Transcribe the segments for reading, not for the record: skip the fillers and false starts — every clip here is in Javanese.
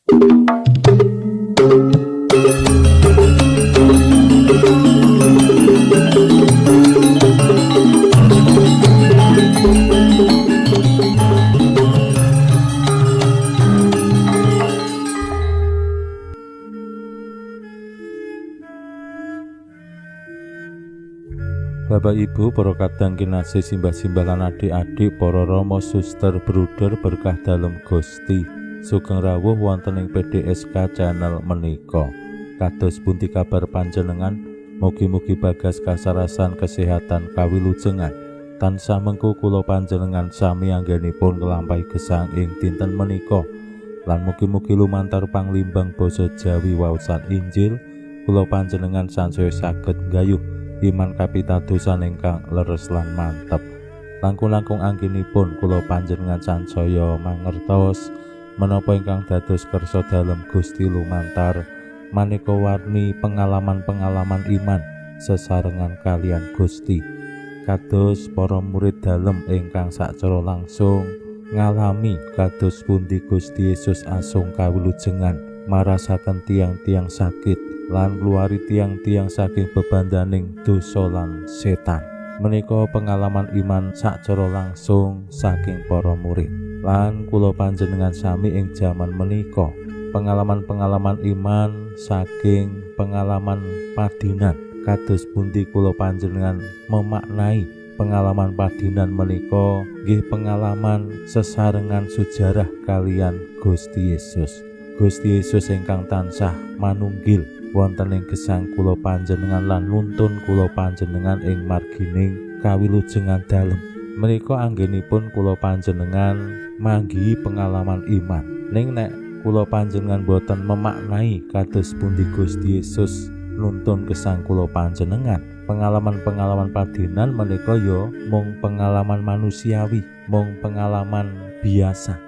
Bapak Ibu, para kadang kinasih simbah-simbah lan adik-adik, para rama suster bruder berkah dalem Gusti. Sugeng rawuh wonten ing PDSK channel menika. Kados pundi kabar panjenengan? Mugi-mugi bagas kasarasan kesehatan kawilujengan. Tansah mengku kula panjenengan sami anggenipun nglampahi gesang ing dinten menika. Lan mugi-mugi lumantar panglimbang basa Jawi waosan Injil, kula panjenengan sansaya saged nggayuh iman kapitadosan ingkang leres lan mantep. Langkung-langkung anggenipun kula panjenengan sansaya mangertos menapa ingkang dados kersa dalem Gusti lumantar maneka warni pengalaman-pengalaman iman sesarengan kalian Gusti. Kados para murid dalem ingkang sacara langsung ngalami kados pundi Gusti Yesus asung kawilujengan marasaken tiang-tiang sakit lan ngluwari tiang-tiang saking bebandaning dosa lan setan. Menika pengalaman iman sacara langsung saking para murid. Lan kula panjenengan sami ing jaman menika pengalaman-pengalaman iman saking pengalaman padinan. Kados pundi kula panjenengan memaknai pengalaman padinan menika nggih pengalaman sesarengan sejarah kalian Gusti Yesus. Gusti Yesus ingkang tansah manunggil wonten ing gesang kula panjenengan lan nuntun kula panjenengan ing margining kawilujengan dalem. Menika anggenipun kula panjenengan manggihi pengalaman iman. Ning nek kula panjenengan boten memaknai kados pundi Gusti Yesus nuntun gesang kula panjenengan, pengalaman-pengalaman padinan menika ya mung pengalaman manusiawi, mung pengalaman biasa.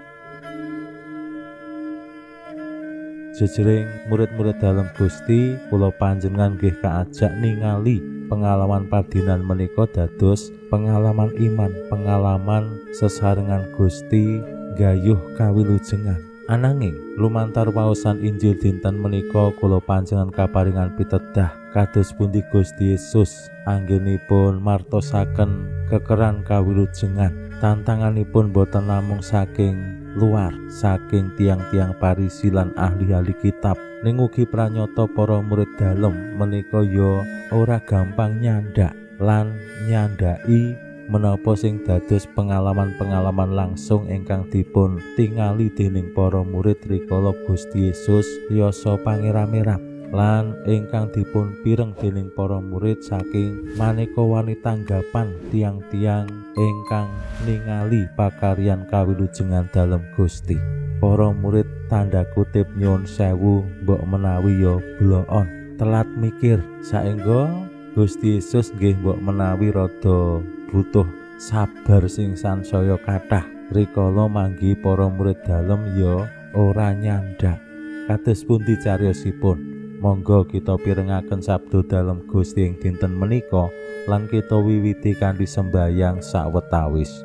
Jejering murid-murid dalam Gusti, kula panjenengan nggih kaajak ningali pengalaman padinan menika dados pengalaman iman, pengalaman sesarengan Gusti gayuh kawilujengan. Ananging lumantar waosan Injil dinten menika kula panjenengan kaparingan pitedah kados pundi Gusti Yesus anggenipun martosaken kekeran kawilujengan. Tantanganipun boten namung saking luar, saking tiang-tiang Parisi lan ahli-ahli kitab, ning ugi pranyata para murid dalem menika ya ora gampang nyandak lan nyandaki menapa sing dados pengalaman-pengalaman langsung ingkang dipun tingali dening para murid rikala Gusti Yesus yasa pangeram-eram lan ingkang dipun pireng dening para murid saking maneka warni tanggapan tiang-tiang ingkang ningali pakaryan kawilujengan dalem Gusti. Para murid tanda kutip nyuwun sewu mbok menawi ya bloon, telat mikir saengga Gusti Yesus nggih mbok menawi rada butuh sabar sing sansaya kathah rikala manggi para murid dalem ya ora nyandak. Kados pundi cariyosipun? Monggo kita pirengaken sabda dalem Gusti ing dinten menika lan kita wiwiti kanthi sembayang sawetawis.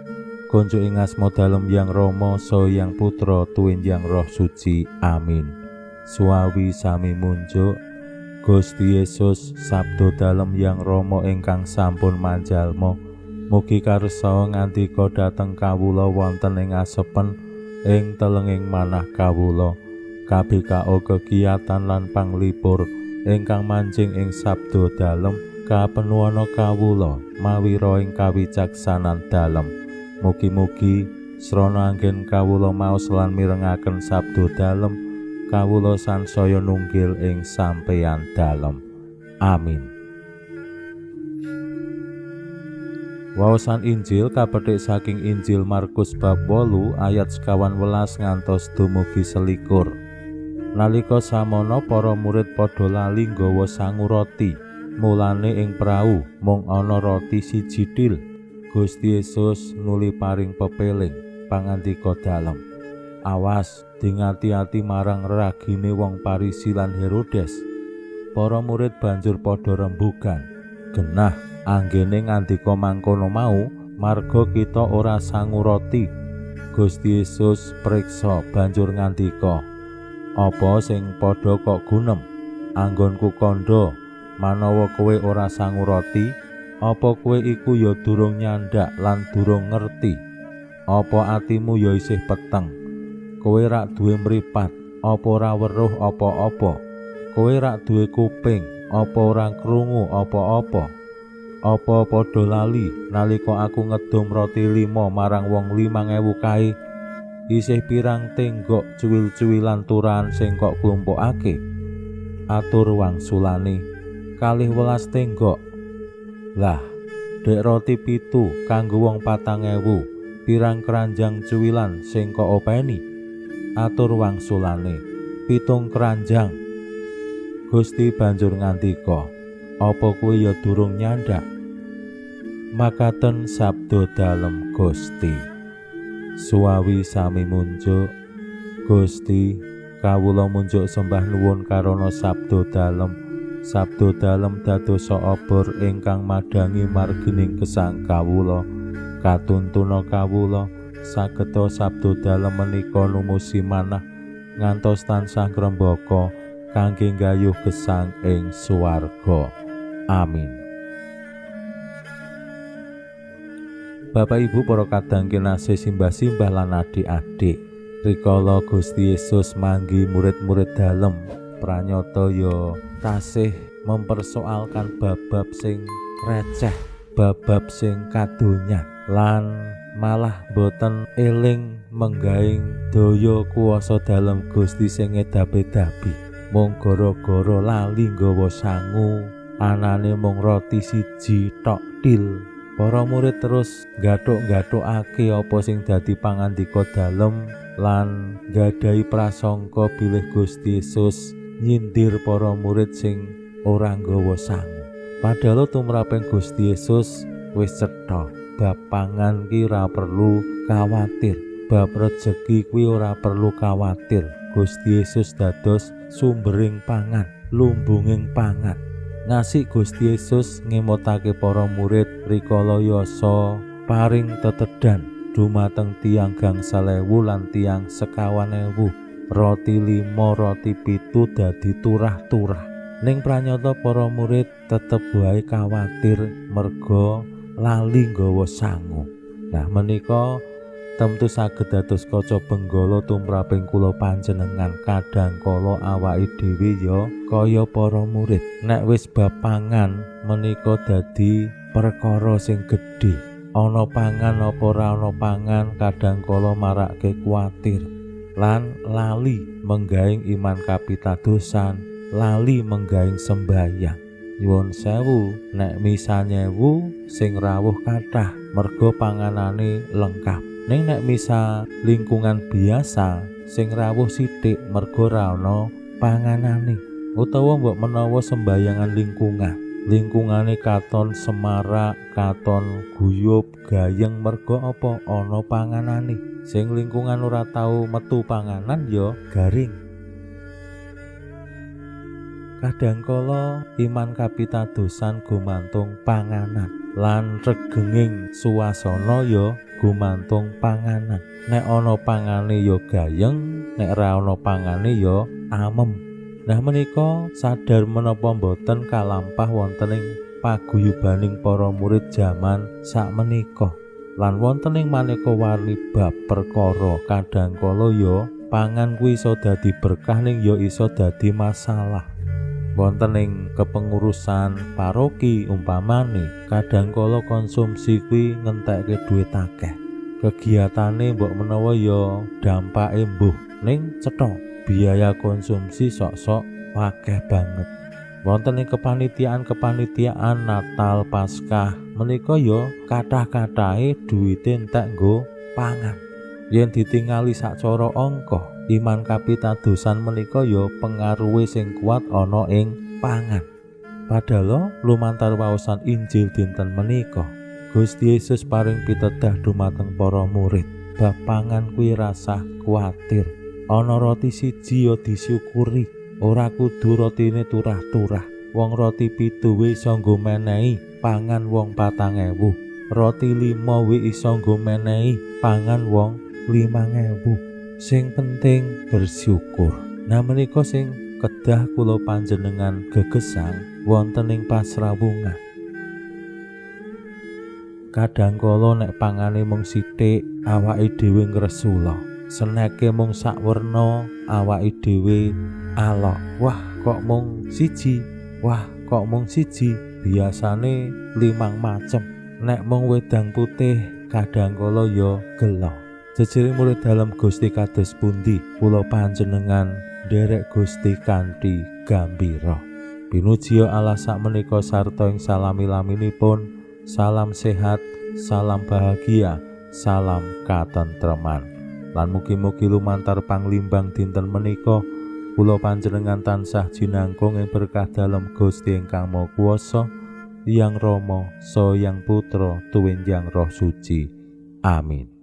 Konjuk ing asma dalem Yang Rama saha Yang Putra tuwin Yang Roh Suci. Amin. Suawi sami munjuk. Gusti Yesus sabda dalem Yang Rama ingkang sampun manjalma, mugi karsa ngandika dhateng kawula wonten ing asepen ing telenging manah kawula. KBKO kegiatan lan panglipur ingkang mancing ing sabda dalem kapenuwana kawula mawi roing kawicaksanan dalem. Mugi-mugi srana anggen kawula maos lan mirengaken sabda dalem kawula sansaya nunggil ing sampeyan dalem. Amin. Waosan Injil kapetik saking Injil Markus bab 8 ayat 11 ngantos dumugi 21. Nalika samono para murid padha lali nggawa sangu roti. Mulane ing prau mung ana roti siji thil. Gusti Yesus nuli paring pepeling pangandika dalem, awas dingati-ati marang reragine wong Parisi lan Herodes. Para murid banjur padha rembugan, genah anggene ngandika mangkono mau marga kita ora sangu roti. Gusti Yesus priksa banjur ngandika, Apa sing padha kok gunem anggonku kandha manawa kowe ora sangu roti? Apa kowe iku ya durung nyandak lan durung ngerti? Apa atimu ya isih peteng? Kowe rak duwe mripat, apa ora weruh apa-apa? Kowe rak duwe kuping, apa ora krungu apa-apa? Apa padha lali nalika aku ngedum roti 5 marang wong 5.000 kae? Isih pirang tenggok cuwil-cuwilan turahan sing kok klumpukake? Atur wangsulane 12 tenggok. Lah, dek roti 7 kanggo wong 4.000, pirang keranjang cuwilan sing kok openi? Atur wangsulane 7 keranjang. Gusti banjur ngandika, apa kowe ya durung nyandak? Makaten sabda dalem Gusti. Suwawi sami munjuk, Gusti kawula munjuk sembah nuwun karana sabda dalem dadosa obor ingkang madangi margining gesang kawula. Katuntuna kawula sageta sabda dalem menika numusi manah ngantos tansah ngrembaka kangge nggayuh gesang ing swarga. Amin. Bapak Ibu para kadang kinasih simbah-simbah lan adik-adik, rikala Gusti Yesus manggi murid-murid dalem pranyata ya tasih mempersoalkan bab-bab sing receh, bab-bab sing kadonya, lan malah boten eling menggaing daya kuwasa dalem Gusti sing edapi-dapi. Mung gara-gara lali nggawa sangu, anane mung roti 1 tok til. Para murid terus gathuk-gathukake apa sing dadi pangandika dalem lan gadhahi prasangka bilih Gusti Yesus nyindir para murid sing ora nggawa sangu. Padahal tumraping Gusti Yesus wis cetha, bab pangan ki ora perlu kawatir, bab rejeki kuwi ora perlu kawatir. Gusti Yesus dados sumbering pangan, lumbunging pangan. Ngasih Gusti Yesus ngemotake para murid rikala yasa paring tetedan dumateng tiyang gangsal ewu lan tiyang 50.000. Roti 5, roti 7 dadi turah-turah. Ning pranyata para murid tetep wae kawatir merga lali nggawa sangu. Nah menika temtu saged dados kaca benggala tumraping kula panjenengan kadangkala awake dhewe ya kaya para murid. Nek wis bab pangan menika dadi perkara sing gedhe. Ana pangan apa ora ana pangan kadangkala marake kuwatir lan lali menggaing iman kapitadosan, lali menggaing sembahyang. Nyuwun sewu, nek misa 1000 sing rawuh kathah merga panganane lengkap. Ning nek misa lingkungan biasa sing rawuh sithik merga ora ana panganane, utawa mbok menawa sembayangan lingkungane katon semarak, katon guyub, gayeng merga apa ana panganane. Sing lingkungan ora tau metu panganan ya garing. Kadangkala iman kapitadosan gumantung panganan lan regenging suasana ya gumantung panganan. Nek ana pangane ya gayeng, nek ora ana pangane ya amem. Nah menika sadar menapa boten kalampah wonten ing paguyubaning para murid jaman sakmenika. Lan wonten ing maneka warni bab perkara kadangkala ya pangan kuwi iso dadi berkah ning ya iso dadi masalah. Wonten ing kepengurusan paroki umpamane kadangkala konsumsi kuwi ngentekke dhuwit akeh. Kegiatane mbok menawa ya dampake mbuh ning cetha, biaya konsumsi sok-sok akeh banget. Wonten ing kepanitiaan Natal, Paskah menika ya kathah-kathahe dhuwite entek nggo pangan. Yen ditingali sacara angka, iman kapitadosan menika ya pengaruhe sing kuat ana ing pangan. Padahal lumantar waosan Injil dinten menika, Gusti Yesus paring pitedah dumateng para murid, bab pangan kuwi rasah kuwatir. Ana roti 1 ya disyukuri, ora kudu rotine turah-turah. Wong roti 7 wis iso nggo menehi pangan wong 4.000. Roti 5 wis iso nggo menehi pangan wong 5.000. Sing penting bersyukur. Nah menika sing kedah kula panjenengan gegesang wonten ing pasrawungan. Kadangkala nek pangane mung sithik awake dhewe ngresula, seneke mung sakwerna awake dhewe alok. Wah kok mung siji, wah kok mung siji, biasane 5 macem. Nek mung wedang putih kadangkala ya gelo. Jejering murid dalem Gusti kados pundi kula panjenengan nderek Gusti kanthi gembira. Pinuji Allah sakmenika sarta ing salami-laminipun. Salam sehat, salam bahagia, salam katentreman. Lan mugi-mugi lumantar panglimbang dinten menika kula panjenengan tansah jinangkung ing berkah dalem Gusti ingkang Maha Kuwasa, Hyang Rama saha Hyang Putra tuwin Hyang Roh Suci. Amin.